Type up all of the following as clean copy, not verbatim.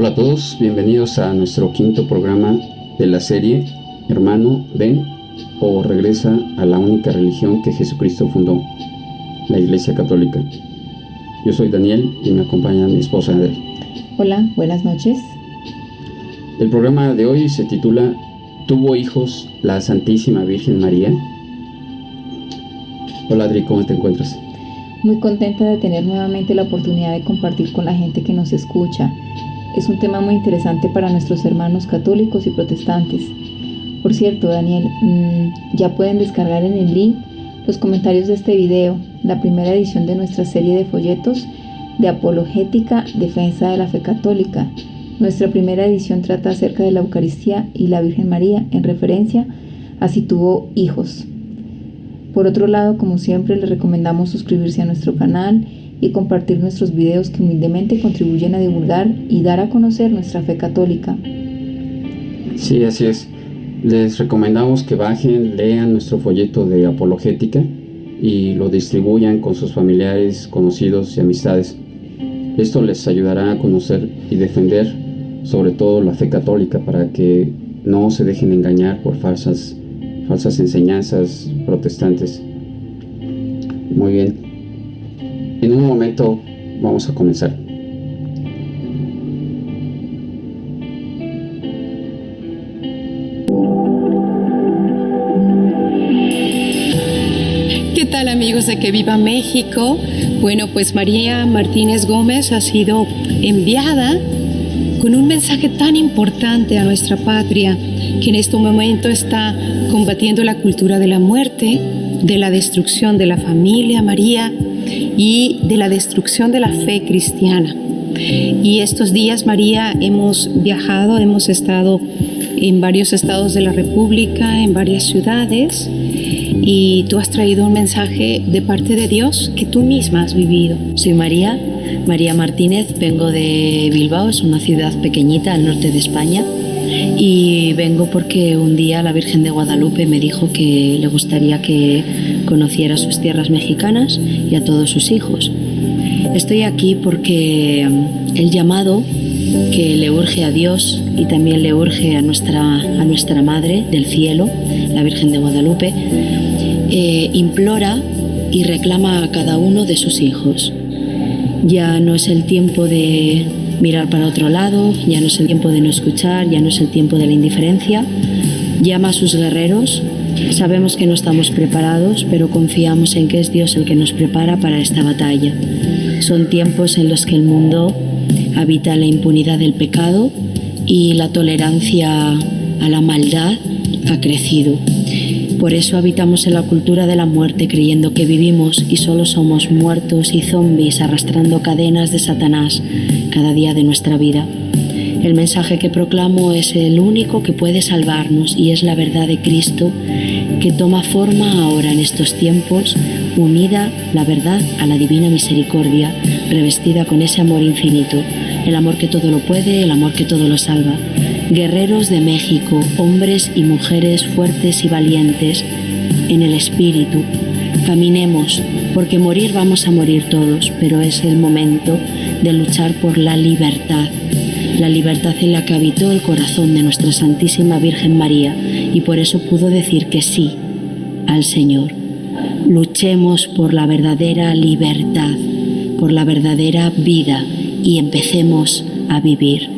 Hola a todos, bienvenidos a nuestro quinto programa de la serie Hermano, ven o regresa a la única religión que Jesucristo fundó, la Iglesia Católica. Yo soy Daniel y me acompaña mi esposa Adri. Hola, buenas noches. El programa de hoy se titula ¿Tuvo hijos la Santísima Virgen María? Hola Adri, ¿cómo te encuentras? Muy contenta de tener nuevamente la oportunidad de compartir con la gente que nos escucha. Es un tema muy interesante para nuestros hermanos católicos y protestantes. Por cierto, Daniel, ya pueden descargar en el link los comentarios de este video, la primera edición de nuestra serie de folletos de apologética, defensa de la fe católica. Nuestra primera edición trata acerca de la Eucaristía y la Virgen María en referencia a si tuvo hijos. Por otro lado, como siempre, les recomendamos suscribirse a nuestro canal y compartir nuestros videos que humildemente contribuyen a divulgar y dar a conocer nuestra fe católica. Sí, así es. Les recomendamos que bajen, lean nuestro folleto de apologética y lo distribuyan con sus familiares, conocidos y amistades. Esto les ayudará a conocer y defender sobre todo la fe católica para que no se dejen engañar por falsas enseñanzas protestantes. Muy bien. En un momento vamos a comenzar. ¿Qué tal, amigos de Que Viva México? Bueno, pues María Martínez Gómez ha sido enviada con un mensaje tan importante a nuestra patria, que en este momento está combatiendo la cultura de la muerte, de la destrucción de la familia, María, y de la destrucción de la fe cristiana. Y estos días, María, hemos viajado, hemos estado en varios estados de la República, en varias ciudades, y tú has traído un mensaje de parte de Dios que tú misma has vivido. Soy María Martínez, vengo de Bilbao, es una ciudad pequeñita al norte de España, y vengo porque un día la Virgen de Guadalupe me dijo que le gustaría que conociera sus tierras mexicanas y a todos sus hijos. Estoy aquí porque el llamado que le urge a Dios y también le urge a nuestra Madre del Cielo, la Virgen de Guadalupe, implora y reclama a cada uno de sus hijos. Ya no es el tiempo de mirar para otro lado, ya no es el tiempo de no escuchar, ya no es el tiempo de la indiferencia. Llama a sus guerreros. Sabemos que no estamos preparados, pero confiamos en que es Dios el que nos prepara para esta batalla. Son tiempos en los que el mundo habita la impunidad del pecado y la tolerancia a la maldad ha crecido. Por eso habitamos en la cultura de la muerte, creyendo que vivimos y solo somos muertos y zombies arrastrando cadenas de Satanás cada día de nuestra vida. El mensaje que proclamo es el único que puede salvarnos y es la verdad de Cristo que toma forma ahora en estos tiempos, unida la verdad a la divina misericordia, revestida con ese amor infinito, el amor que todo lo puede, el amor que todo lo salva. Guerreros de México, hombres y mujeres fuertes y valientes en el espíritu, caminemos, porque morir vamos a morir todos, pero es el momento de luchar por la libertad en la que habitó el corazón de nuestra Santísima Virgen María, y por eso pudo decir que sí al Señor. Luchemos por la verdadera libertad, por la verdadera vida, y empecemos a vivir.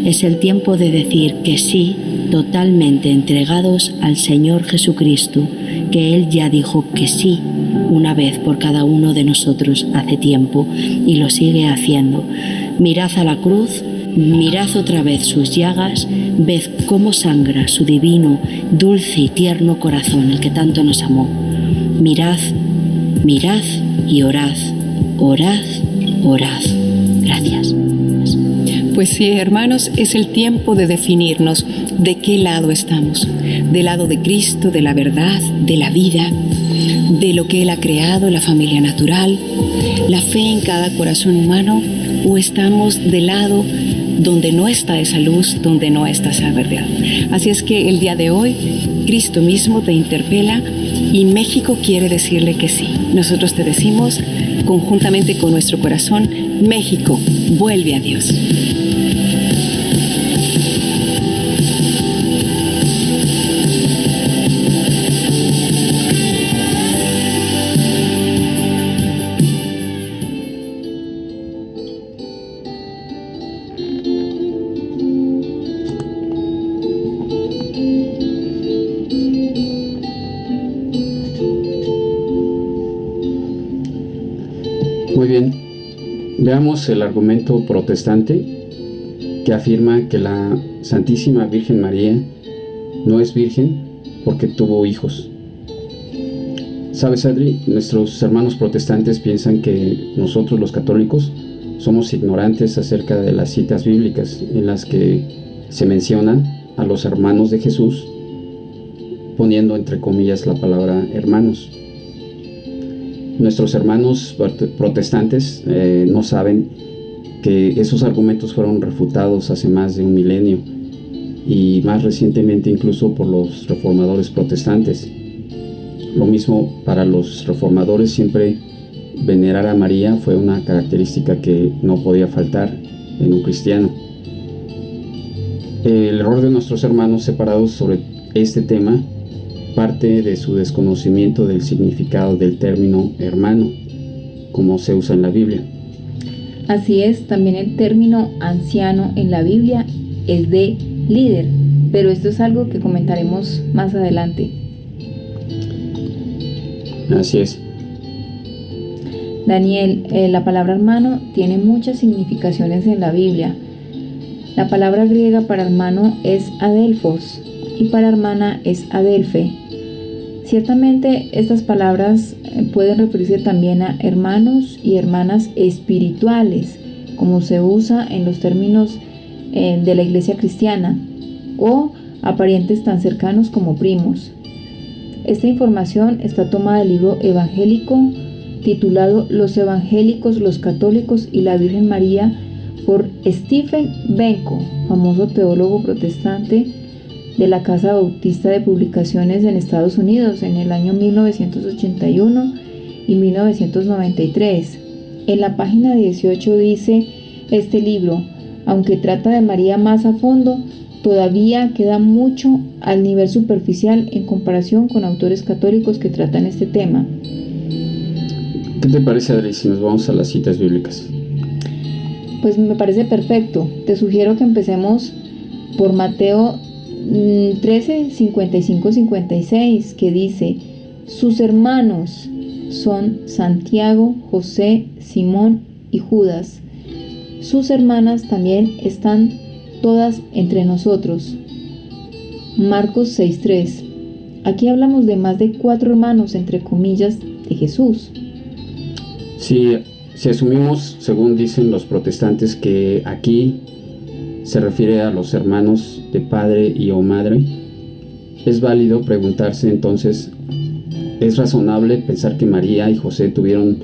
Es el tiempo de decir que sí, totalmente entregados al Señor Jesucristo, que Él ya dijo que sí una vez por cada uno de nosotros hace tiempo y lo sigue haciendo. Mirad a la cruz, mirad otra vez sus llagas, ved cómo sangra su divino, dulce y tierno corazón, el que tanto nos amó. Mirad, mirad y orad, orad, orad. Gracias. Pues sí, hermanos, es el tiempo de definirnos de qué lado estamos. Del lado de Cristo, de la verdad, de la vida, de lo que Él ha creado, la familia natural, la fe en cada corazón humano, o estamos del lado donde no está esa luz, donde no está esa verdad. Así es que el día de hoy, Cristo mismo te interpela y México quiere decirle que sí. Nosotros te decimos, conjuntamente con nuestro corazón, México, vuelve a Dios. Muy bien, veamos el argumento protestante que afirma que la Santísima Virgen María no es virgen porque tuvo hijos. ¿Sabes, Adri? Nuestros hermanos protestantes piensan que nosotros los católicos somos ignorantes acerca de las citas bíblicas en las que se mencionan a los hermanos de Jesús, poniendo entre comillas la palabra hermanos. Nuestros hermanos protestantes no saben que esos argumentos fueron refutados hace más de un milenio y más recientemente incluso por los reformadores protestantes. Lo mismo para los reformadores, siempre venerar a María fue una característica que no podía faltar en un cristiano. El error de nuestros hermanos separados sobre este tema parte de su desconocimiento del significado del término hermano, como se usa en la Biblia. Así es, también el término anciano en la Biblia es de líder, pero esto es algo que comentaremos más adelante. Así es. Daniel, la palabra hermano tiene muchas significaciones en la Biblia. La palabra griega para hermano es adelphos y para hermana es adelphe. Ciertamente estas palabras pueden referirse también a hermanos y hermanas espirituales, como se usa en los términos de la iglesia cristiana, o a parientes tan cercanos como primos. Esta información está tomada del libro evangélico titulado Los Evangélicos, los Católicos y la Virgen María por Stephen Benko, famoso teólogo protestante de la Casa Bautista de Publicaciones en Estados Unidos en el año 1981 y 1993. En la página 18 dice este libro: aunque trata de María más a fondo, todavía queda mucho al nivel superficial en comparación con autores católicos que tratan este tema. ¿Qué te parece, Adri, si nos vamos a las citas bíblicas? Pues me parece perfecto. Te sugiero que empecemos por Mateo 13, 55, 56, que dice: sus hermanos son Santiago, José, Simón y Judas. Sus hermanas también están todas entre nosotros. Marcos 6:3. Aquí hablamos de más de 4 hermanos, entre comillas, de Jesús. Si asumimos, según dicen los protestantes, que aquí se refiere a los hermanos de padre y o madre, es válido preguntarse entonces, ¿es razonable pensar que María y José tuvieron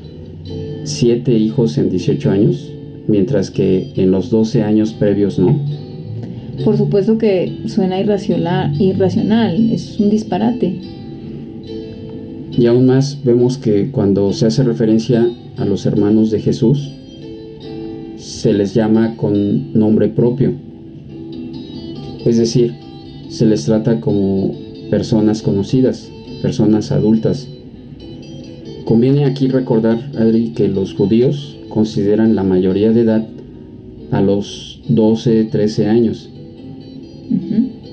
7 hijos en 18 años, mientras que en los 12 años previos no? Por supuesto que suena irracional, es un disparate. Y aún más vemos que cuando se hace referencia a los hermanos de Jesús, se les llama con nombre propio. Es decir, se les trata como personas conocidas, personas adultas. Conviene aquí recordar, Adri, que los judíos consideran la mayoría de edad a los 12, 13 años.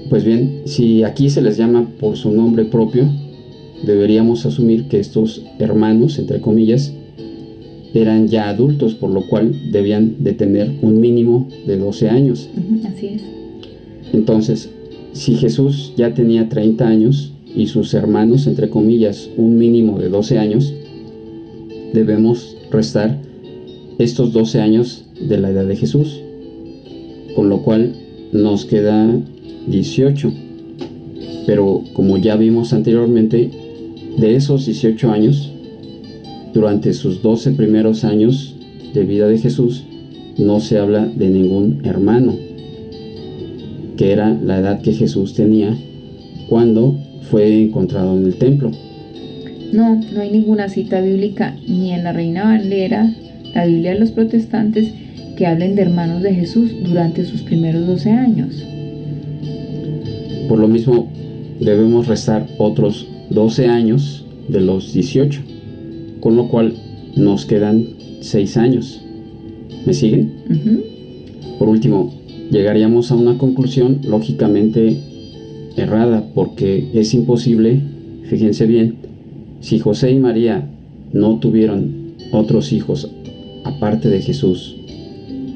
Pues bien, si aquí se les llama por su nombre propio, deberíamos asumir que estos hermanos, entre comillas, eran ya adultos, por lo cual debían de tener un mínimo de 12 años. Así es. Entonces, si Jesús ya tenía 30 años y sus hermanos, entre comillas, un mínimo de 12 años, debemos restar estos 12 años de la edad de Jesús, con lo cual nos queda 18. Pero como ya vimos anteriormente, de esos 18 años, durante sus 12 primeros años de vida de Jesús, no se habla de ningún hermano, que era la edad que Jesús tenía cuando fue encontrado en el templo. No hay ninguna cita bíblica, ni en la Reina Valera, la Biblia de los protestantes, que hablen de hermanos de Jesús durante sus primeros 12 años. Por lo mismo, debemos restar otros 12 años de los 18, con lo cual nos quedan 6 años. ¿Me siguen? Por último, llegaríamos a una conclusión lógicamente errada, porque es imposible, fíjense bien, si José y María no tuvieron otros hijos aparte de Jesús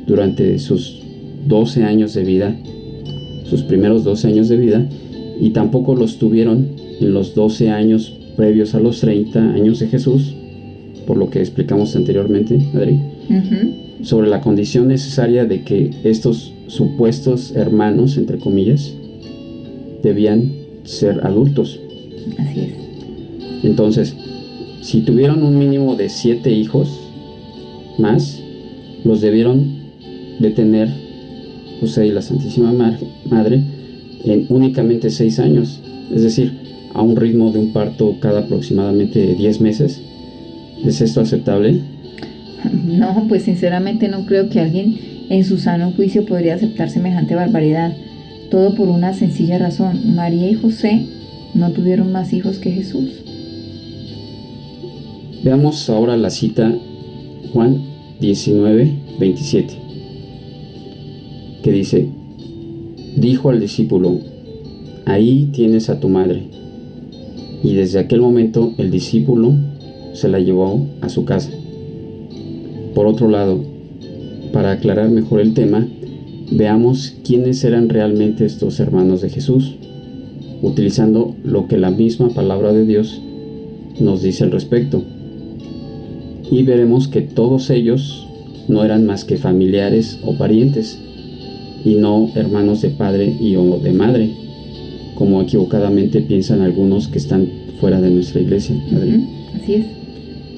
durante sus 12 años de vida, sus primeros 12 años de vida, y tampoco los tuvieron en los 12 años previos a los 30 años de Jesús, por lo que explicamos anteriormente, Adri, sobre la condición necesaria de que estos supuestos hermanos, entre comillas, debían ser adultos. Así es. Entonces, si tuvieron un mínimo de 7 hijos más, los debieron de tener José y la Santísima Madre en únicamente 6 años, es decir, a un ritmo de un parto cada aproximadamente 10 meses. ¿Es esto aceptable? No, pues sinceramente no creo que alguien en su sano juicio podría aceptar semejante barbaridad. Todo por una sencilla razón: María y José no tuvieron más hijos que Jesús. Veamos ahora la cita Juan 19:27, que dice: dijo al discípulo, ahí tienes a tu madre. Y desde aquel momento el discípulo se la llevó a su casa. Por otro lado, para aclarar mejor el tema, veamos quiénes eran realmente estos hermanos de Jesús, utilizando lo que la misma palabra de Dios nos dice al respecto. Y veremos que todos ellos no eran más que familiares o parientes, y no hermanos de padre y o de madre, como equivocadamente piensan algunos que están fuera de nuestra iglesia. Así es.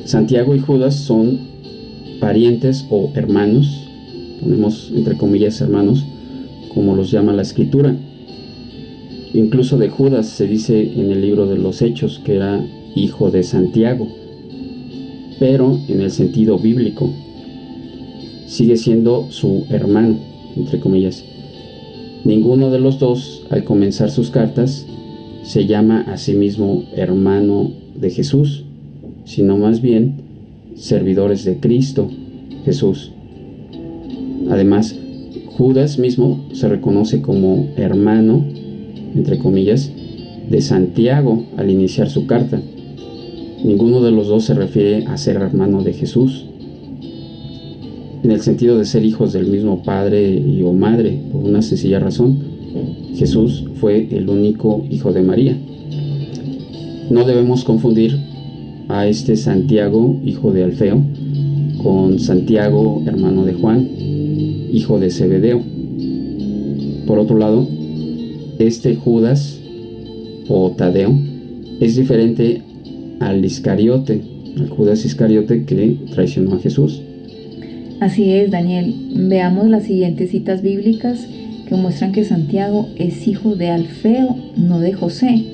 Santiago y Judas son parientes o hermanos, ponemos entre comillas hermanos, como los llama la Escritura. Incluso de Judas se dice en el libro de los Hechos que era hijo de Santiago, pero en el sentido bíblico sigue siendo su hermano, entre comillas. Ninguno de los dos, al comenzar sus cartas, se llama a sí mismo hermano de Jesús, sino más bien servidores de Cristo Jesús. Además, Judas mismo se reconoce como hermano, entre comillas, de Santiago al iniciar su carta. Ninguno de los dos se refiere a ser hermano de Jesús, en el sentido de ser hijos del mismo padre y o madre, por una sencilla razón: Jesús fue el único hijo de María. No debemos confundir a este Santiago, hijo de Alfeo, con Santiago, hermano de Juan, hijo de Zebedeo. Por otro lado, este Judas o Tadeo es diferente al Iscariote, al Judas Iscariote que traicionó a Jesús. Así es, Daniel. Veamos las siguientes citas bíblicas que muestran que Santiago es hijo de Alfeo, no de José.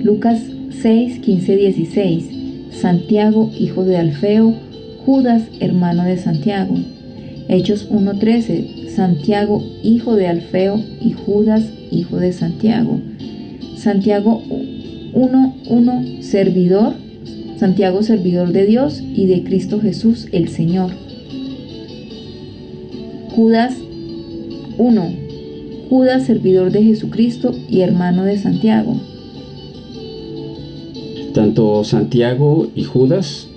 Lucas 6, 15, 16. Santiago, hijo de Alfeo, Judas, hermano de Santiago. Hechos 1, 13. Santiago, hijo de Alfeo, y Judas, hijo de Santiago. Santiago 1, 1, servidor. Santiago, servidor de Dios y de Cristo Jesús, el Señor. Judas 1. Judas, servidor de Jesucristo y hermano de Santiago. Tanto Santiago y Judas,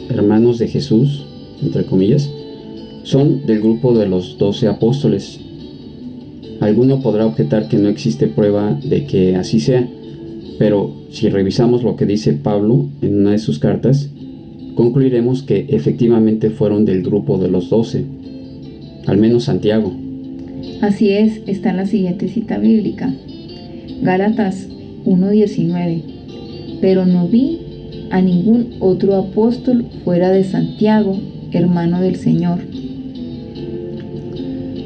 hermanos de Jesús, entre comillas, son del grupo de los 12 apóstoles. Alguno podrá objetar que no existe prueba de que así sea, pero si revisamos lo que dice Pablo en una de sus cartas, concluiremos que efectivamente fueron del grupo de los 12, al menos Santiago. Así es, está en la siguiente cita bíblica. Gálatas 1:19. Pero no vi a ningún otro apóstol fuera de Santiago, hermano del Señor.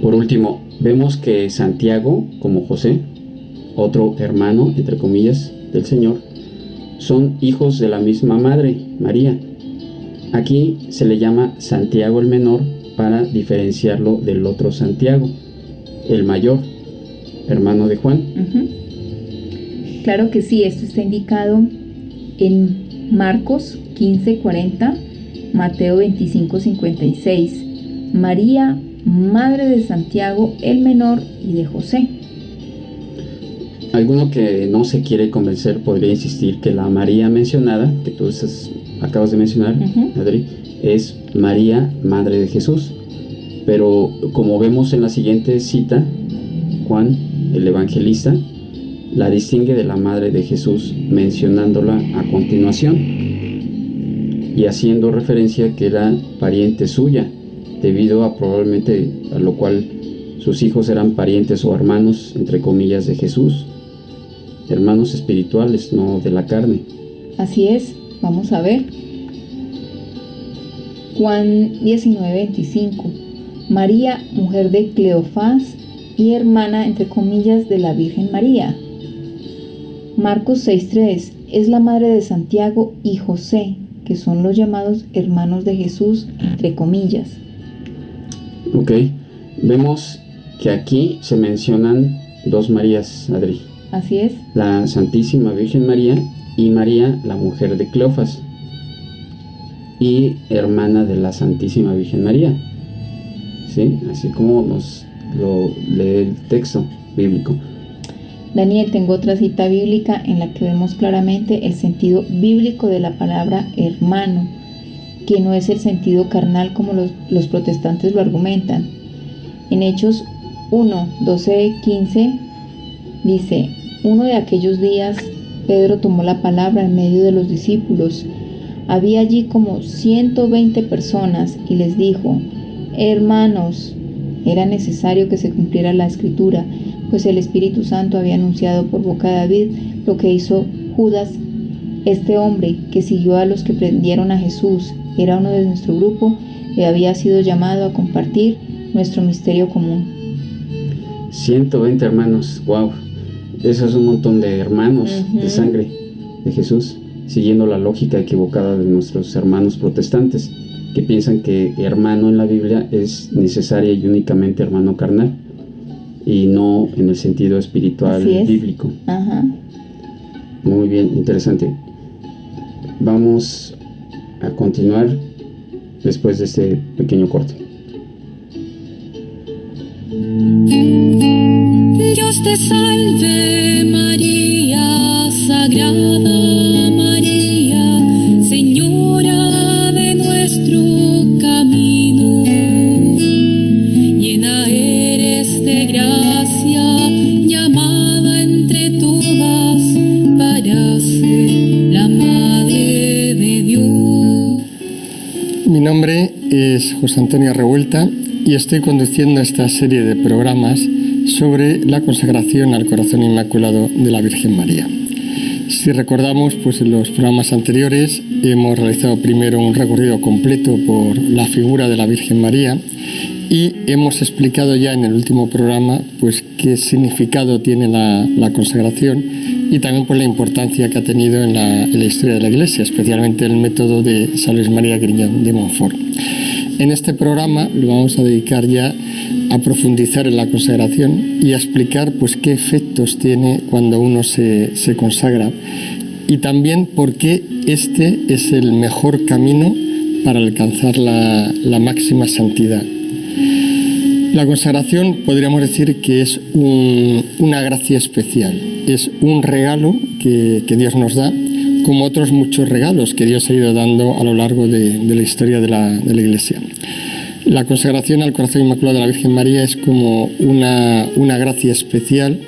Por último, vemos que Santiago, como José, otro hermano, entre comillas, del Señor, son hijos de la misma madre, María. Aquí se le llama Santiago el menor para diferenciarlo del otro Santiago, el mayor, hermano de Juan. Claro que sí, esto está indicado en Marcos 15:40, Mateo 25:56. María, madre de Santiago el menor y de José. Alguno que no se quiere convencer podría insistir que la María mencionada, que tú estás acabas de mencionar, Adri, es María, Madre de Jesús. Pero como vemos en la siguiente cita, Juan, el evangelista, la distingue de la Madre de Jesús, mencionándola a continuación y haciendo referencia que era pariente suya, debido a probablemente a lo cual sus hijos eran parientes o hermanos, entre comillas, de Jesús, hermanos espirituales, no de la carne. Así es, vamos a ver. Juan 19:25. María, mujer de Cleofás y hermana, entre comillas, de la Virgen María. Marcos 6:3. Es la madre de Santiago y José, que son los llamados hermanos de Jesús, entre comillas. Ok, vemos que aquí se mencionan dos Marías, Adri. Así es. La Santísima Virgen María y María, la mujer de Cleofás y hermana de la Santísima Virgen María. ¿Sí? Así como nos lo lee el texto bíblico. Daniel, tengo otra cita bíblica en la que vemos claramente el sentido bíblico de la palabra hermano, que no es el sentido carnal como los protestantes lo argumentan. En Hechos 1:12-15 dice: uno de aquellos días Pedro tomó la palabra en medio de los discípulos. Había allí como 120 personas y les dijo: hermanos, era necesario que se cumpliera la escritura, pues el Espíritu Santo había anunciado por boca de David lo que hizo Judas. Este hombre que siguió a los que prendieron a Jesús era uno de nuestro grupo y había sido llamado a compartir nuestro misterio común. 120 hermanos, wow, eso es un montón de hermanos de sangre de Jesús, siguiendo la lógica equivocada de nuestros hermanos protestantes, que piensan que hermano en la Biblia es necesaria y únicamente hermano carnal, y no en el sentido espiritual bíblico. Ajá. Muy bien, interesante. Vamos a continuar después de este pequeño corte. Dios te salve María, Sagrada María, Señora de nuestro camino, llena eres de gracia, llamada entre todas para ser la Madre de Dios. Mi nombre es José Antonio Revuelta y estoy conduciendo esta serie de programas sobre la consagración al Corazón Inmaculado de la Virgen María. Si recordamos, pues en los programas anteriores hemos realizado primero un recorrido completo por la figura de la Virgen María y hemos explicado ya en el último programa pues qué significado tiene la consagración y también pues la importancia que ha tenido en la historia de la Iglesia, especialmente el método de San Luis María Griñón de Montfort. En este programa lo vamos a dedicar ya a profundizar en la consagración y a explicar pues qué efectos tiene cuando uno se consagra y también por qué este es el mejor camino para alcanzar la máxima santidad. La consagración podríamos decir que es una gracia especial, es un regalo que Dios nos da, como otros muchos regalos que Dios ha ido dando a lo largo de la historia de la Iglesia. La consagración al Corazón Inmaculado de la Virgen María es como una gracia especial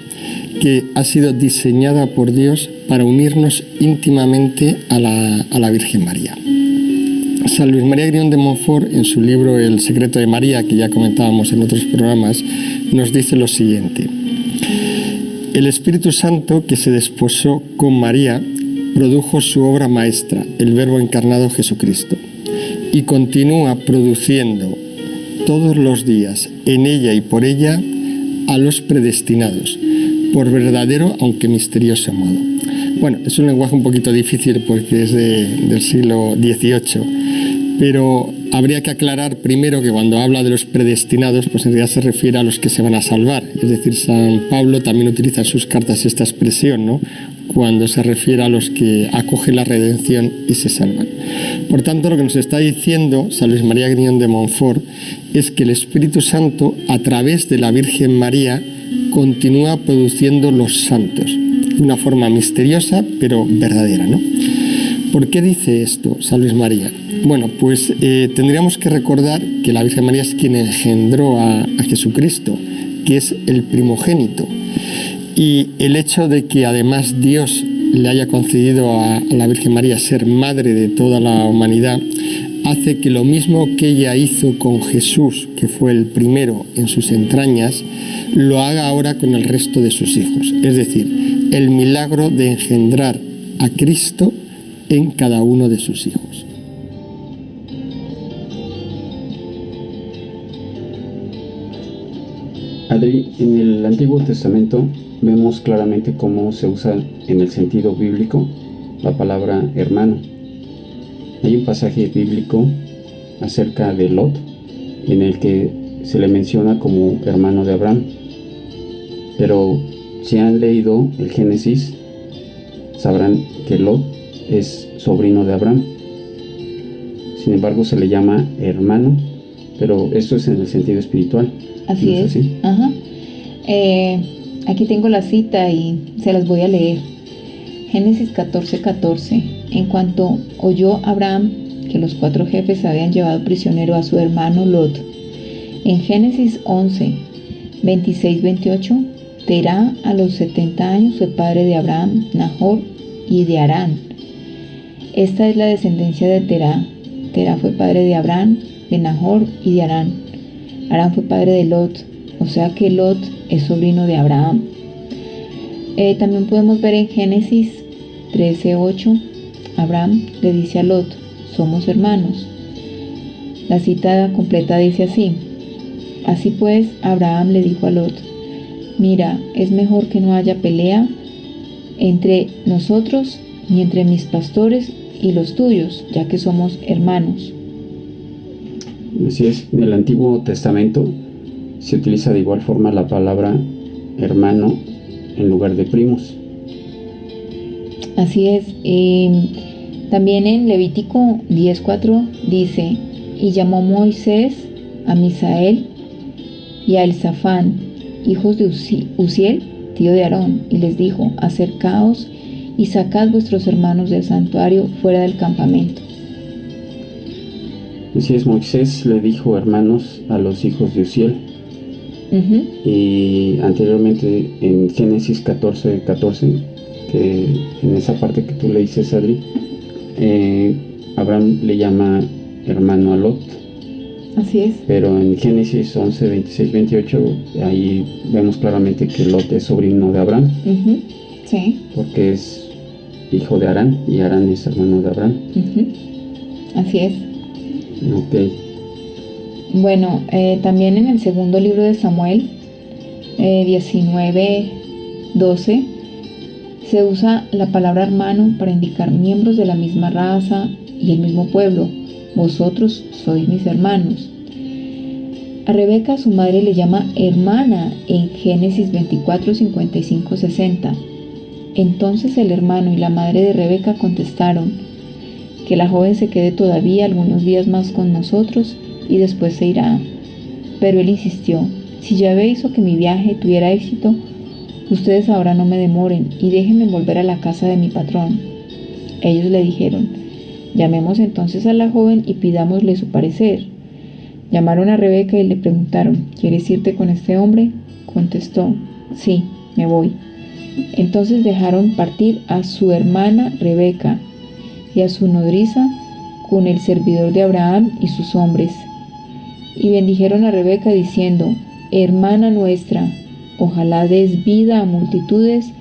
que ha sido diseñada por Dios para unirnos íntimamente a la Virgen María. San Luis María Griñón de Montfort, en su libro El secreto de María, que ya comentábamos en otros programas, nos dice lo siguiente: el Espíritu Santo que se desposó con María produjo su obra maestra, el Verbo encarnado Jesucristo, y continúa produciendo todos los días en ella y por ella a los predestinados, por verdadero aunque misterioso modo. Bueno, es un lenguaje un poquito difícil porque es del siglo XVIII, pero habría que aclarar primero que cuando habla de los predestinados, pues en realidad se refiere a los que se van a salvar. Es decir, San Pablo también utiliza en sus cartas esta expresión, ¿no?, cuando se refiere a los que acogen la redención y se salvan. Por tanto, lo que nos está diciendo San Luis María Griñón de Montfort es que el Espíritu Santo, a través de la Virgen María, continúa produciendo los santos de una forma misteriosa pero verdadera, ¿no? ¿Por qué dice esto San Luis María? Bueno, pues tendríamos que recordar que la Virgen María es quien engendró a Jesucristo, que es el primogénito. Y el hecho de que además Dios le haya concedido a la Virgen María ser madre de toda la humanidad, hace que lo mismo que ella hizo con Jesús, que fue el primero en sus entrañas, lo haga ahora con el resto de sus hijos. Es decir, el milagro de engendrar a Cristo en cada uno de sus hijos. Adri, en el Antiguo Testamento vemos claramente cómo se usa en el sentido bíblico la palabra hermano. Hay un pasaje bíblico acerca de Lot en el que se le menciona como hermano de Abraham. Pero si han leído el Génesis, sabrán que Lot es sobrino de Abraham. Sin embargo, se le llama hermano, pero esto es en el sentido espiritual. Así ¿No es. así? Ajá. Aquí tengo la cita y se las voy a leer. Génesis 14:14. En cuanto oyó Abraham que los 4 jefes habían llevado prisionero a su hermano Lot. En Génesis 11:26-28, Terá a los 70 años fue padre de Abraham, Nahor y de Harán. Esta es la descendencia de Terá. Terá fue padre de Abraham, de Nahor y de Harán. Harán fue padre de Lot, o sea que Lot es sobrino de Abraham. También podemos ver en Génesis 13:8, Abraham le dice a Lot, somos hermanos. La cita completa dice así: así pues, Abraham le dijo a Lot, mira, es mejor que no haya pelea entre nosotros ni entre mis pastores y los tuyos, ya que somos hermanos. Así es, en el Antiguo Testamento se utiliza de igual forma la palabra hermano en lugar de primos. Así es. También en Levítico 10:4 dice, y llamó Moisés a Misael y a Elzafán, hijos de Uziel, tío de Aarón, y les dijo, acercaos y sacad vuestros hermanos del santuario fuera del campamento. Así es, Moisés le dijo hermanos a los hijos de Uziel. Y anteriormente en Génesis 14:14, que en esa parte que tú le dices, Adri, Abraham le llama hermano a Lot. Así es. Pero en Génesis 11:26-28, ahí vemos claramente que Lot es sobrino de Abraham. Sí. Porque es hijo de Harán y Harán es hermano de Abraham. Así es. Ok. Bueno, también en el segundo libro de Samuel, 19:12, se usa la palabra hermano para indicar miembros de la misma raza y el mismo pueblo. Vosotros sois mis hermanos. A Rebeca su madre le llama hermana en Génesis 24:55-60. Entonces el hermano y la madre de Rebeca contestaron, que la joven se quede todavía algunos días más con nosotros y después se irá. Pero él insistió, si Yahvé hizo que mi viaje tuviera éxito, ustedes ahora no me demoren y déjenme volver a la casa de mi patrón. Ellos le dijeron, llamemos entonces a la joven y pidámosle su parecer. Llamaron a Rebeca y le preguntaron, ¿quieres irte con este hombre? Contestó, sí, me voy. Entonces dejaron partir a su hermana Rebeca y a su nodriza con el servidor de Abraham y sus hombres. Y bendijeron a Rebeca diciendo, hermana nuestra, ojalá des vida a multitudes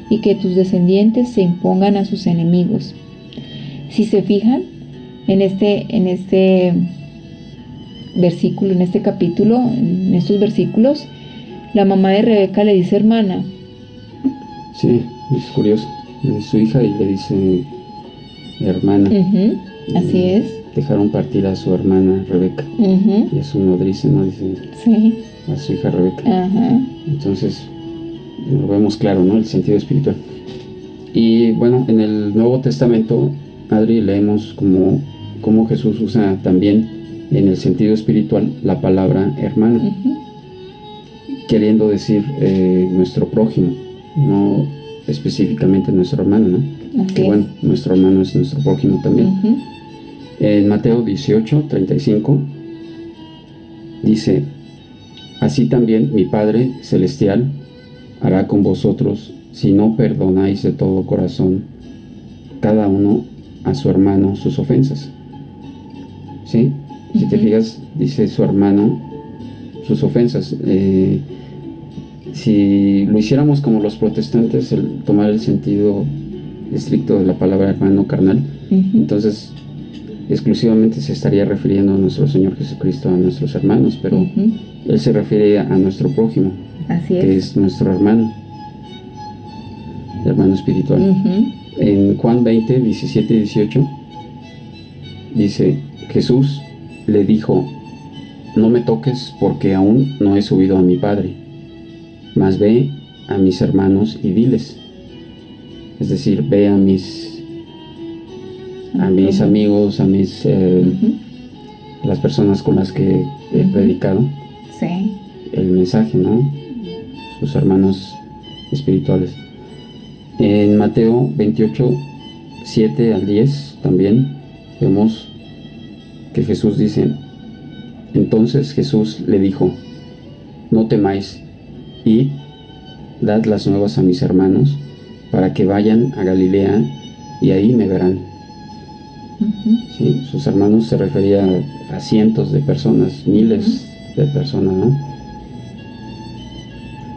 y que tus descendientes se impongan a sus enemigos. Si se fijan en este versículo, en este capítulo, en estos versículos, la mamá de Rebeca le dice hermana. Sí, es curioso. Es su hija y le dice hermana. Así es. Dejaron partir a su hermana Rebeca y a su nodriza, ¿no? Dice sí. A su hija Rebeca. Entonces, lo vemos claro, ¿no? El sentido espiritual. Y bueno, en el Nuevo Testamento, Adri, leemos como Jesús usa también en el sentido espiritual la palabra hermano, queriendo decir nuestro prójimo, no específicamente nuestro hermano, ¿no? Así Que es. bueno, nuestro hermano es nuestro prójimo también. Ujú. En Mateo 18:35 dice: así también mi Padre Celestial hará con vosotros si no perdonáis de todo corazón cada uno a su hermano sus ofensas. ¿Sí? Si te Ujú. fijas, dice su hermano sus ofensas. Si lo hiciéramos como los protestantes, el tomar el sentido estricto de la palabra hermano carnal, Ujú. entonces exclusivamente se estaría refiriendo a nuestro Señor Jesucristo, a nuestros hermanos, pero Ujú. Él se refiere a nuestro prójimo, Así que es. es nuestro hermano espiritual. Ujú. En Juan 20, 17 y 18 dice: Jesús le dijo: no me toques porque aún no he subido a mi Padre, mas ve a mis hermanos y diles. Es decir, ve a mis Ujú. amigos, a Ujú. las personas con las que he Ujú. predicado Sí. el mensaje, ¿no? Sus hermanos espirituales. En Mateo 28, 7 al 10 también vemos que Jesús dice: entonces Jesús le dijo: no temáis, id, dad las nuevas a mis hermanos, para que vayan a Galilea y ahí me verán. Ujú. ¿Sí? Sus hermanos se refería a cientos de personas, miles de personas, ¿no?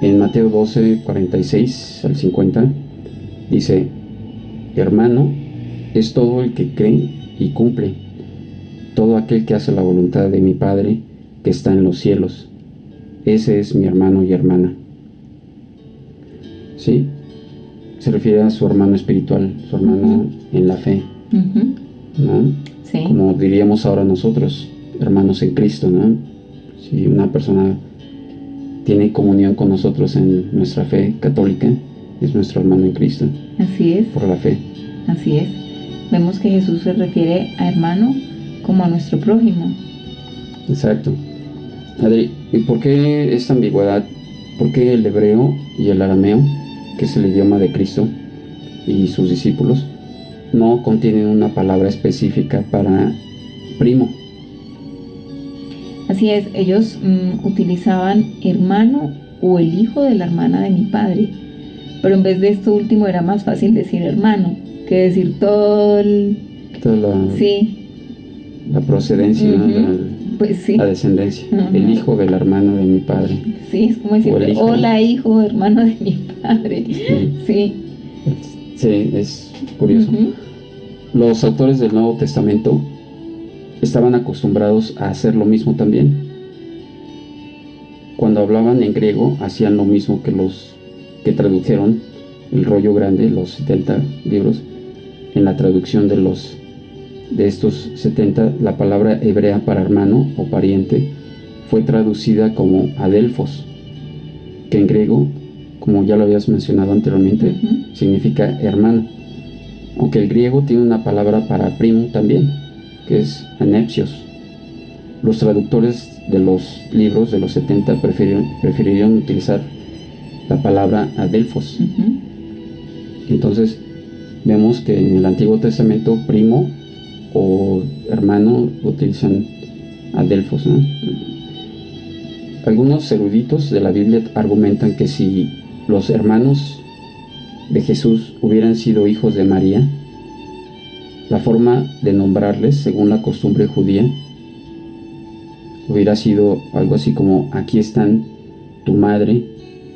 En Mateo 12, 46 al 50 dice: hermano es todo el que cree y cumple, todo aquel que hace la voluntad de mi Padre que está en los cielos. Ese es mi hermano y hermana. ¿Sí? Se refiere a su hermano espiritual, su hermano en la fe, Ujú. ¿no? Sí. Como diríamos ahora nosotros, hermanos en Cristo, ¿no? Si una persona tiene comunión con nosotros en nuestra fe católica, es nuestro hermano en Cristo, Así es. por la fe. Así es. Vemos que Jesús se refiere a hermano como a nuestro prójimo. Exacto. Adri, ¿y por qué esta ambigüedad? ¿Por qué el hebreo y el arameo, que es el idioma de Cristo y sus discípulos, no contienen una palabra específica para primo? Así es, ellos utilizaban hermano o el hijo de la hermana de mi padre, pero en vez de esto último era más fácil decir hermano que decir todo el... Toda Sí. la procedencia, ¿no? Ujú. Pues sí. La descendencia. Ujú. El hijo de la hermana de mi padre. Sí, es como decir, O el hijo. hola hijo, hermano de mi padre. Sí. Sí, es curioso. Ujú. Los autores del Nuevo Testamento estaban acostumbrados a hacer lo mismo también. Cuando hablaban en griego, hacían lo mismo que los que tradujeron el rollo grande, los 70 libros. En la traducción de estos 70, la palabra hebrea para hermano o pariente fue traducida como adelphos, que en griego, como ya lo habías mencionado anteriormente, Ujú. significa hermano. Aunque el griego tiene una palabra para primo también, que es anepsios. Los traductores de los libros de los 70 prefirieron utilizar la palabra adelphos. Ujú. Entonces vemos que en el Antiguo Testamento primo o hermano utilizan adelphos, ¿no? Algunos eruditos de la Biblia argumentan que si los hermanos de Jesús hubieran sido hijos de María, la forma de nombrarles, según la costumbre judía, hubiera sido algo así como: aquí están tu madre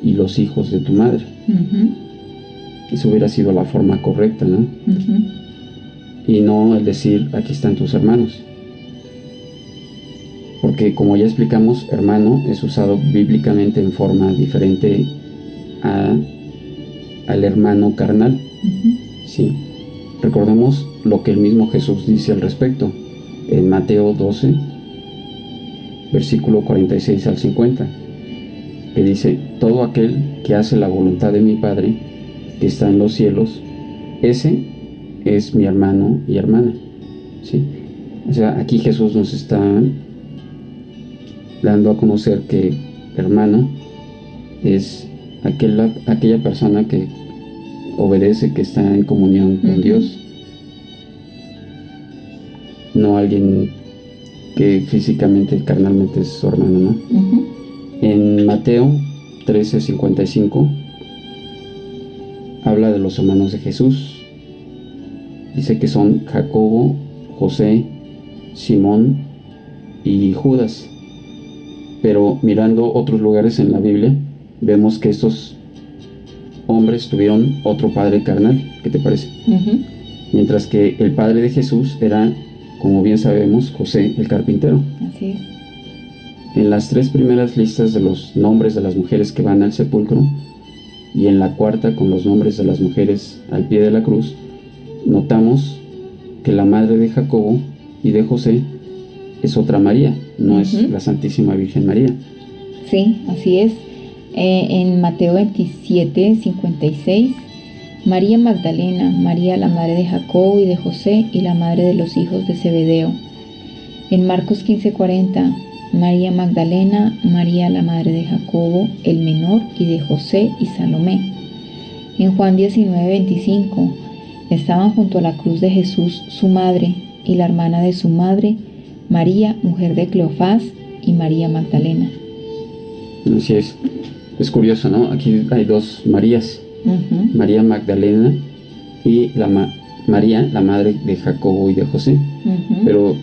y los hijos de tu madre. Ujú. Eso hubiera sido la forma correcta, ¿no? Ujú. Y no el decir: aquí están tus hermanos. Porque, como ya explicamos, hermano es usado bíblicamente en forma diferente al hermano carnal. Ujú. Sí. Recordemos lo que el mismo Jesús dice al respecto en Mateo 12, versículo 46 al 50, que dice: todo aquel que hace la voluntad de mi Padre que está en los cielos, ese es mi hermano y hermana. ¿Sí? O sea, aquí Jesús nos está dando a conocer que hermano es aquella persona que obedece, que está en comunión con Dios. No alguien que físicamente, carnalmente es su hermano, ¿no? En Mateo 13:55 habla de los hermanos de Jesús. Dice que son Jacobo, José, Simón y Judas. Pero mirando otros lugares en la Biblia, vemos que estos hombres tuvieron otro padre carnal. ¿Qué te parece? Mientras que el padre de Jesús era, como bien sabemos, José el carpintero. Así es. En las 3 primeras listas de los nombres de las mujeres que van al sepulcro, y en la 4 con los nombres de las mujeres al pie de la cruz, notamos que la madre de Jacobo y de José es otra María, no es la Santísima Virgen María. Sí, así es. En Mateo 27:56, María Magdalena, María la madre de Jacobo y de José y la madre de los hijos de Zebedeo. En Marcos 15:40, María Magdalena, María la madre de Jacobo el menor y de José y Salomé. En Juan 19:25, estaban junto a la cruz de Jesús su madre y la hermana de su madre, María, mujer de Cleofás, y María Magdalena. Así es. Es curioso, ¿no? Aquí hay 2 Marías. María Magdalena y María, la madre de Jacobo y de José. Pero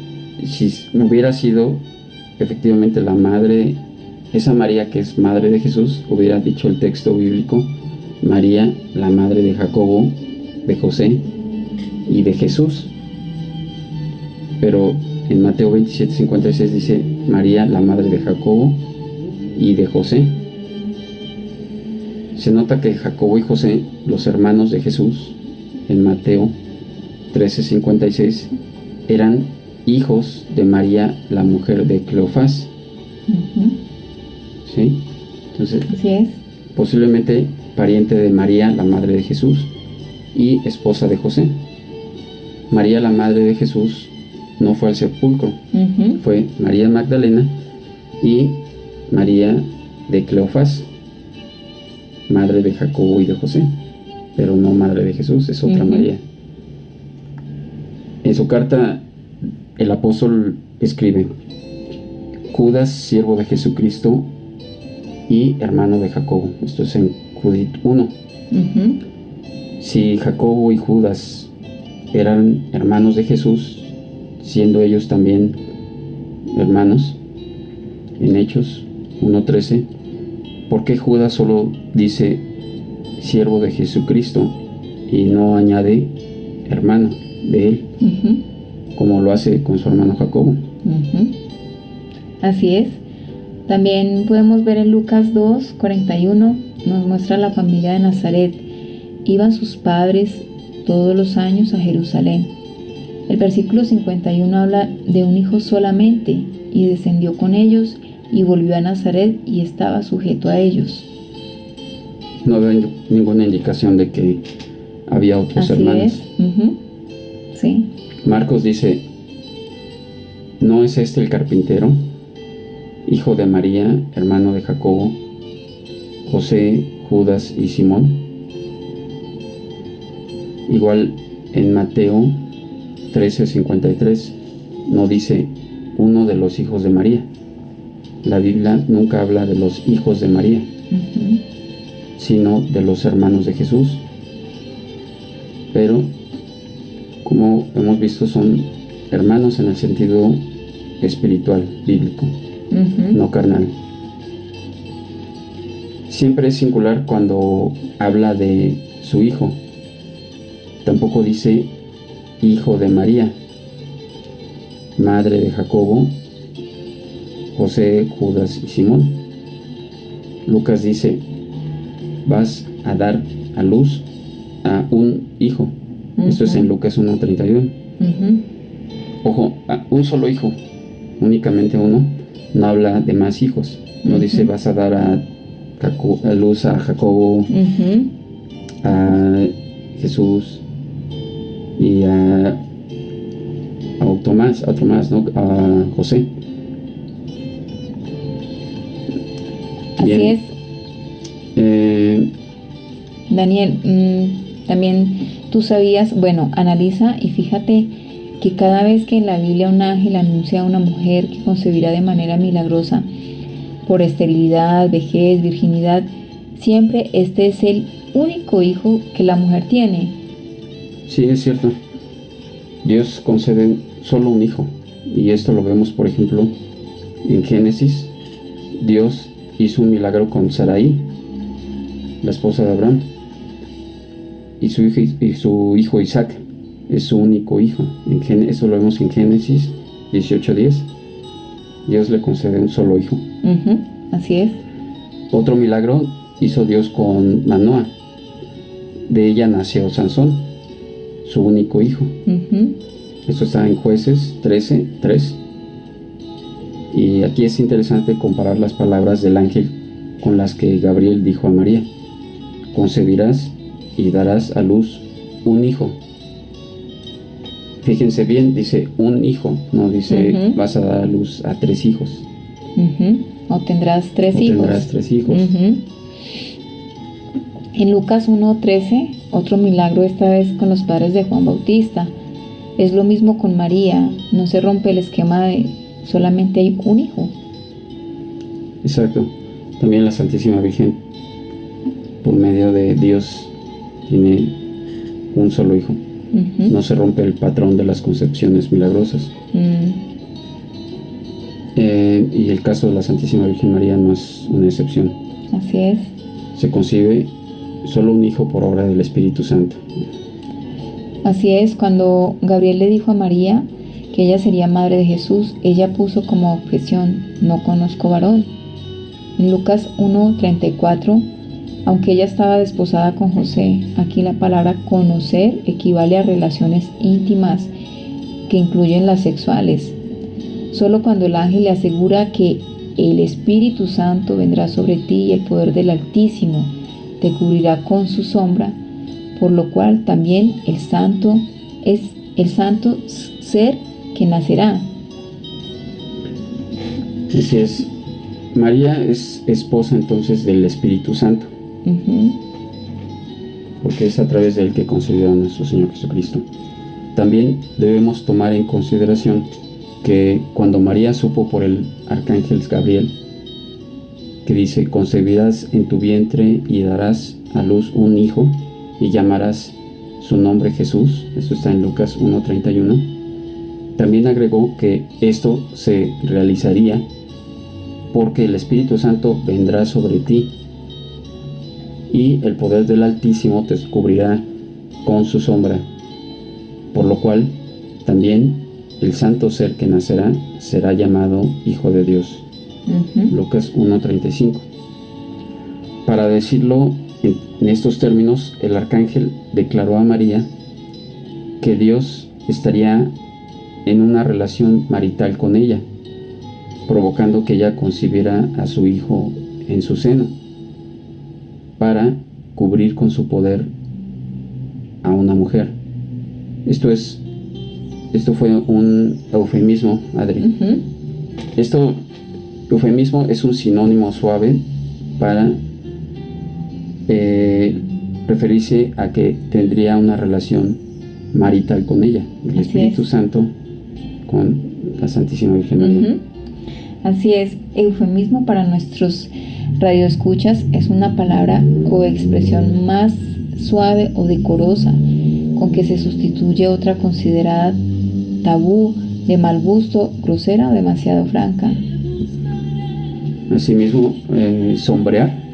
si hubiera sido efectivamente la madre, esa María que es madre de Jesús, hubiera dicho el texto bíblico, María, la madre de Jacobo, de José y de Jesús. Pero en Mateo 27:56 dice María, la madre de Jacobo y de José. Se nota que Jacobo y José, los hermanos de Jesús, en Mateo 13:56, eran hijos de María, la mujer de Cleofás. ¿Sí? Entonces, así es. Posiblemente pariente de María, la madre de Jesús, y esposa de José. María, la madre de Jesús, no fue al sepulcro, fue María Magdalena y María de Cleofás, madre de Jacobo y de José, pero no madre de Jesús, es otra María. En su carta, el apóstol escribe: Judas, siervo de Jesucristo y hermano de Jacobo. Esto es en Judith 1. Si Jacobo y Judas eran hermanos de Jesús, siendo ellos también hermanos, en Hechos 1:13, ¿por qué Judas solo dice siervo de Jesucristo y no añade hermano de él, como lo hace con su hermano Jacobo? Así es. También podemos ver en Lucas 2:41, nos muestra la familia de Nazaret. Iban sus padres todos los años a Jerusalén. El versículo 51 habla de un hijo solamente, y descendió con ellos y volvió a Nazaret y estaba sujeto a ellos. No veo ninguna indicación de que había otros hermanos. Sí. Marcos dice: ¿no es este el carpintero, hijo de María, hermano de Jacobo, José, Judas y Simón? Igual en Mateo 13:53 no dice uno de los hijos de María. La Biblia nunca habla de los hijos de María, sino de los hermanos de Jesús. Pero, como hemos visto, son hermanos en el sentido espiritual, bíblico, no carnal. Siempre es singular cuando habla de su hijo. Tampoco dice hijo de María, madre de Jacobo, José, Judas y Simón. Lucas dice: vas a dar a luz a un hijo. Esto es en Lucas 1:31. Ojo, un solo hijo, únicamente uno. No habla de más hijos. No dice vas a dar a luz a Jacobo, a Jesús y a Tomás, ¿no? A José. Así Bien. es. Daniel, También tú sabías, bueno, analiza y fíjate que cada vez que en la Biblia un ángel anuncia a una mujer que concebirá de manera milagrosa por esterilidad, vejez, virginidad, siempre este es el único hijo que la mujer tiene. Sí, es cierto. Dios concede solo un hijo. Y esto lo vemos, por ejemplo, en Génesis. Dios hizo un milagro con Sarai, la esposa de Abraham, y su hijo Isaac es su único hijo. Eso lo vemos en Génesis 18:10. Dios le concede un solo hijo. Así es. Otro milagro hizo Dios con Manoa. De ella nació Sansón, su único hijo. Esto está en Jueces 13:3. Y aquí es interesante comparar las palabras del ángel con las que Gabriel dijo a María: concebirás y darás a luz un hijo. Fíjense bien, dice un hijo, no dice vas a dar a luz a 3 hijos. O tendrás 3 hijos. Tendrás 3 hijos. En Lucas 1:13, otro milagro, esta vez con los padres de Juan Bautista. Es lo mismo con María, no se rompe el esquema de solamente hay un hijo. Exacto. También la Santísima Virgen, por medio de Dios, tiene un solo hijo. No se rompe el patrón de las concepciones milagrosas. Y el caso de la Santísima Virgen María no es una excepción. Así es. Se concibe solo un hijo por obra del Espíritu Santo. Así es, cuando Gabriel le dijo a María que ella sería madre de Jesús, ella puso como objeción: no conozco varón. En Lucas 1:34, aunque ella estaba desposada con José, aquí la palabra conocer equivale a relaciones íntimas que incluyen las sexuales. Solo cuando el ángel le asegura que el Espíritu Santo vendrá sobre ti y el poder del Altísimo te cubrirá con su sombra, por lo cual también el santo es el santo ser que nacerá. Así es. María es esposa entonces del Espíritu Santo, porque es a través de él que concibió a nuestro Señor Jesucristo. También debemos tomar en consideración que cuando María supo por el arcángel Gabriel, que dice: concebirás en tu vientre y darás a luz un hijo y llamarás su nombre Jesús. Esto está en Lucas 1:31. También agregó que esto se realizaría porque el Espíritu Santo vendrá sobre ti y el poder del Altísimo te cubrirá con su sombra, por lo cual también el santo ser que nacerá será llamado Hijo de Dios. Lucas 1:35. Para decirlo en estos términos, el arcángel declaró a María que Dios estaría en una relación marital con ella, provocando que ella concibiera a su hijo en su seno, para cubrir con su poder a una mujer. Esto fue un eufemismo, Adri. Eufemismo es un sinónimo suave para referirse a que tendría una relación marital con ella, el Espíritu Santo con la Santísima Virgen María. Así es, eufemismo para nuestros radioescuchas es una palabra o expresión más suave o decorosa con que se sustituye otra considerada tabú, de mal gusto, grosera o demasiado franca. Asimismo, sombrear.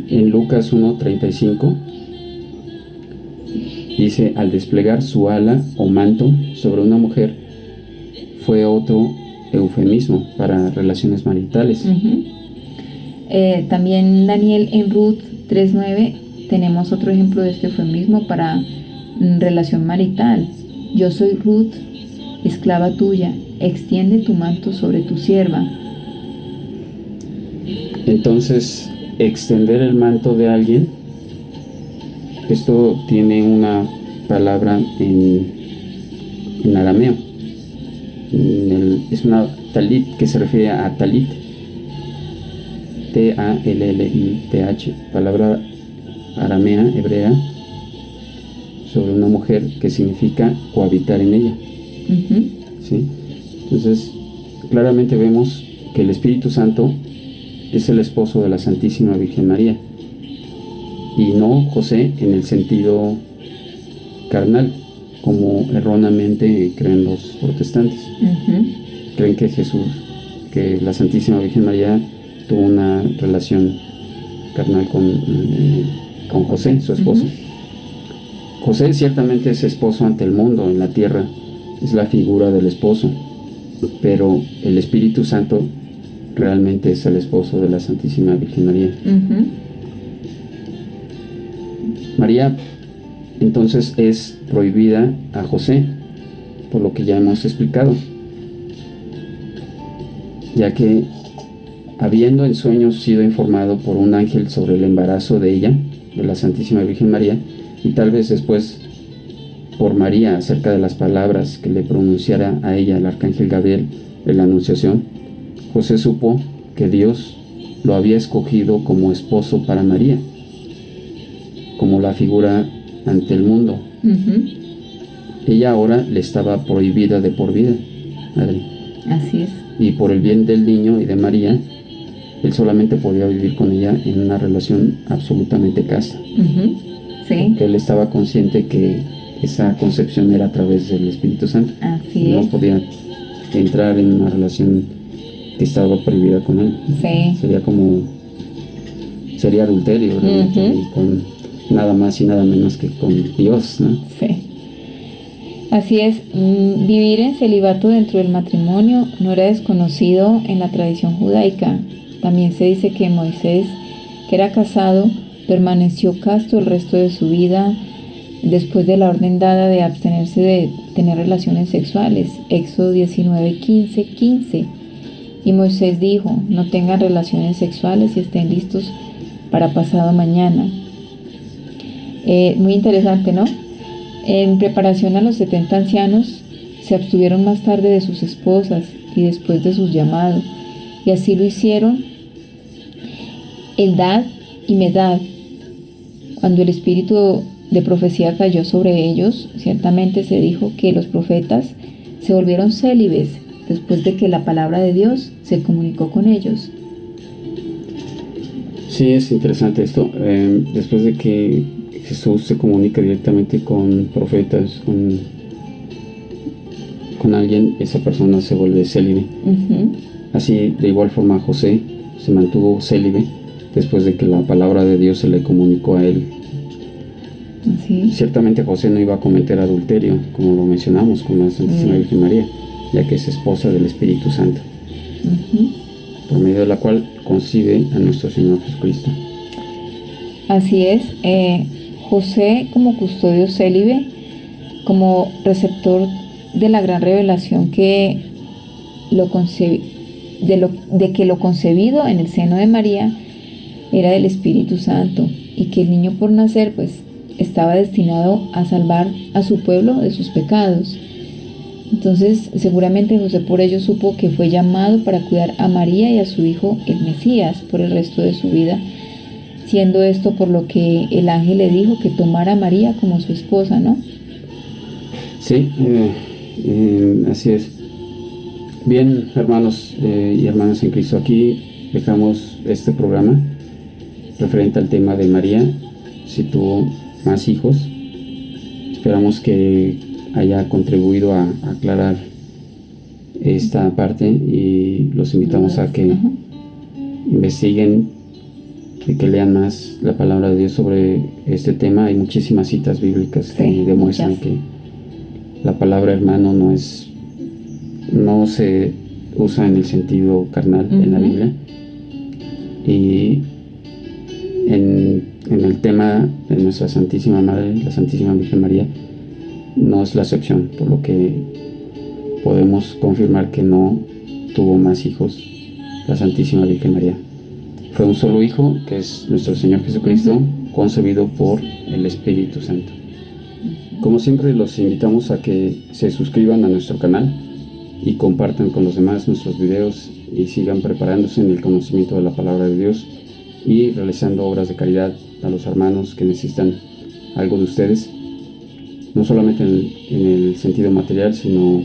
En Lucas 1:35 dice: al desplegar su ala o manto sobre una mujer, fue otro eufemismo para relaciones maritales. También, Daniel, en Ruth 3:9 tenemos otro ejemplo de este eufemismo para relación marital. Yo soy Ruth, esclava tuya, extiende tu manto sobre tu sierva. Entonces, Extender el manto de alguien, esto tiene una palabra en arameo. Es una talit que se refiere a talit, T-A-L-L-I-T-H, palabra aramea, hebrea, sobre una mujer que significa cohabitar en ella. Ujú. ¿Sí? Entonces, claramente vemos que el Espíritu Santo es el esposo de la Santísima Virgen María y no José en el sentido carnal, como erróneamente creen los protestantes. Ujú. Creen que la Santísima Virgen María tuvo una relación carnal con José, su esposo. José ciertamente es esposo ante el mundo, en la tierra, es la figura del esposo, pero el Espíritu Santo realmente es el esposo de la Santísima Virgen María. Ujú. María entonces es prohibida a José, por lo que ya hemos explicado, ya que habiendo en sueños sido informado por un ángel sobre el embarazo de ella, de la Santísima Virgen María, y tal vez después por María acerca de las palabras que le pronunciara a ella el arcángel Gabriel en la Anunciación, José supo que Dios lo había escogido como esposo para María, como la figura ante el mundo. Ujú. Ella ahora le estaba prohibida de por vida, Adri. Así es. Y por el bien del niño y de María, él solamente podía vivir con ella en una relación absolutamente casta. Ujú. Sí, Que él estaba consciente que esa concepción era a través del Espíritu Santo. así No es. podía entrar en una relación que estaba prohibida con él. Sí. Sería adulterio realmente, Ujú. y con nada más y nada menos que con Dios, ¿no? Sí. Así es, vivir en celibato dentro del matrimonio no era desconocido en la tradición judaica. También se dice que Moisés, que era casado, permaneció casto el resto de su vida después de la orden dada de abstenerse de tener relaciones sexuales. Éxodo 19:15. Y Moisés dijo: no tengan relaciones sexuales y estén listos para pasado mañana. Muy interesante, ¿no? En preparación a los 70 ancianos, se abstuvieron más tarde de sus esposas y después de sus llamados, y así lo hicieron Eldad y Medad. Cuando el espíritu de profecía cayó sobre ellos, ciertamente se dijo que los profetas se volvieron célibes después de que la palabra de Dios se comunicó con ellos. Sí, es interesante esto. Después de que Jesús se comunica directamente con profetas, con alguien, esa persona se vuelve célibe. Ujú. Así, de igual forma, José se mantuvo célibe después de que la palabra de Dios se le comunicó a él. Así. Ciertamente José no iba a cometer adulterio, como lo mencionamos, con la Santísima Virgen María, ya que es esposa del Espíritu Santo, Ujú. por medio de la cual concibe a nuestro Señor Jesucristo. Así es, José como custodio célibe, como receptor de la gran revelación que de que lo concebido en el seno de María era del Espíritu Santo, y que el niño por nacer pues estaba destinado a salvar a su pueblo de sus pecados. Entonces seguramente José por ello supo que fue llamado para cuidar a María y a su hijo el Mesías por el resto de su vida, siendo esto por lo que el ángel le dijo que tomara a María como su esposa, ¿no? Sí, así es. Bien, hermanos y hermanas en Cristo, aquí dejamos este programa referente al tema de María, si tuvo más hijos. Esperamos que haya contribuido a aclarar esta parte, y los invitamos a que investiguen y que lean más la palabra de Dios sobre este tema. Hay muchísimas citas bíblicas que demuestran que la palabra hermano no se usa en el sentido carnal en la Biblia, y en el tema de nuestra Santísima Madre, la Santísima Virgen María, no es la excepción, por lo que podemos confirmar que no tuvo más hijos la Santísima Virgen María. Fue un solo hijo, que es nuestro Señor Jesucristo, concebido por el Espíritu Santo. Como siempre, los invitamos a que se suscriban a nuestro canal y compartan con los demás nuestros videos, y sigan preparándose en el conocimiento de la palabra de Dios y realizando obras de caridad a los hermanos que necesitan algo de ustedes. no solamente en el sentido material, sino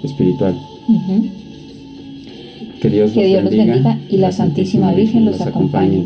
espiritual. Ujú. Que Dios Que Dios los los bendiga y la Santísima Virgen los acompañe.